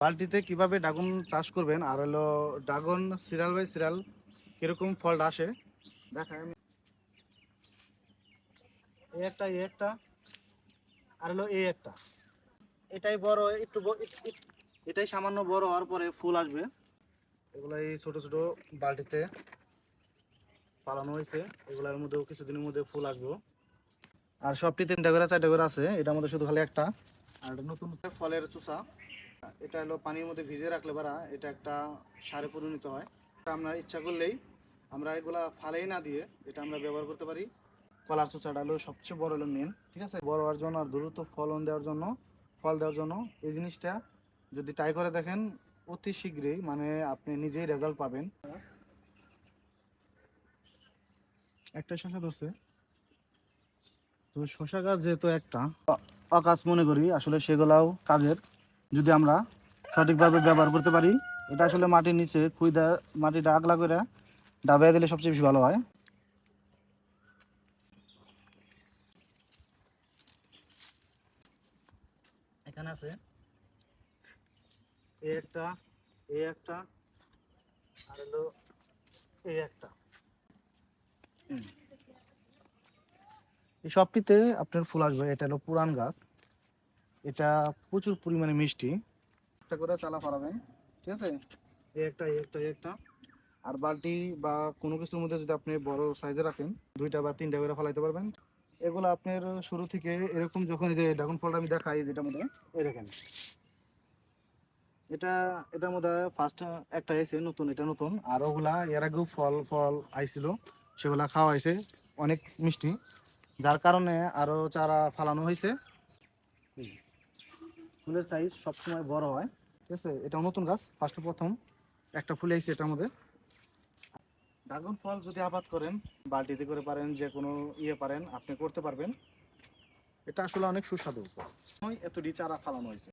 বালতিতে কিভাবে ড্রাগন চাষ করবেন আর হলো ড্রাগন সিরিয়াল বাই সিরিয়াল কিরকম ফলটা আসে দেখায় আমি। এই একটা আর হলো এই একটা, এটাই বড় একটু এটাই সামান্য বড় হওয়ার পরে ফুল আসবে। এগুলো এই ছোট ছোট বালতিতে পালানো হয়েছে, এগুলোর মধ্যেও কিছুদিনের মধ্যে ফুল আসবে। আর সবটি 3টা করে 4টা করে আছে, এটার মধ্যে শুধু খালি একটা। আর এটা নতুন ফলের চোষা, এটা হলো পানির মধ্যে ভিজিয়ে রাখলে পারা এটা একটা সারে পরিণত হয়। আমরা ইচ্ছা করলেই আমরা এগুলা ফালেই না দিয়ে এটা আমরা ব্যবহার করতে পারি। কলার চোচাটা হলো সবচেয়ে বড় হলো মেন, ঠিক আছে, বড় হওয়ার জন্য আর দ্রুত ফলন দেওয়ার জন্য, ফল দেওয়ার জন্য এই জিনিসটা যদি ট্রাই করে দেখেন অতি শীঘ্রই মানে আপনি নিজেই রেজাল্ট পাবেন। একটা শশা ধরছে, তো শশা গাছ যেহেতু একটা অকাজ মনে করি, আসলে সেগুলাও কাজের যদি আমরা সঠিকভাবে ব্যবহার করতে পারি। এটা আসলে মাটির নিচে খুঁইদা মাটিটা আগলা করে ডাবাইয়া দিলে সবচেয়ে বেশি ভালো হয়। এখানে আছে এই একটা, এই একটা, আর হলো এই একটা। এই সবটিতে আপনার ফুল আসবে। এটা হলো পুরান গাছ, এটা প্রচুর পরিমাণে মিষ্টি। একটা করে চালা ফারাবেন, ঠিক আছে, এই একটা এই একটা এই একটা। আর বালতি বা কোনো কিছুর মধ্যে যদি আপনি বড় সাইজে রাখেন 2টা বা 3টা করে ফলাইতে পারবেন। এগুলো আপনার শুরু থেকে এরকম যখন এই যে ড্রাগন ফলটা আমি দেখাই যেটার মধ্যে এই দেখেন, এটা এটার মধ্যে ফার্স্ট একটা এসে নতুন, এটা নতুন। আর ওগুলা এর আগেও ফল ফল আইছিল, সেগুলা খাওয়া হয়েছে, অনেক মিষ্টি, যার কারণে আরো চারা ফালানো হয়েছে। ফুলের সাইজ সবসময় বড় হয়, ঠিক আছে। এটাও নতুন গাছ, প্রথম একটা ফুল আইছে এটার মধ্যে। ড্রাগন ফল যদি আবাদ করেন বালতিতে করে পারেন, যে কোনো পারেন আপনি করতে পারবেন। এটা আসলে অনেক সুস্বাদু, এতটি চারা ফালানো হয়েছে।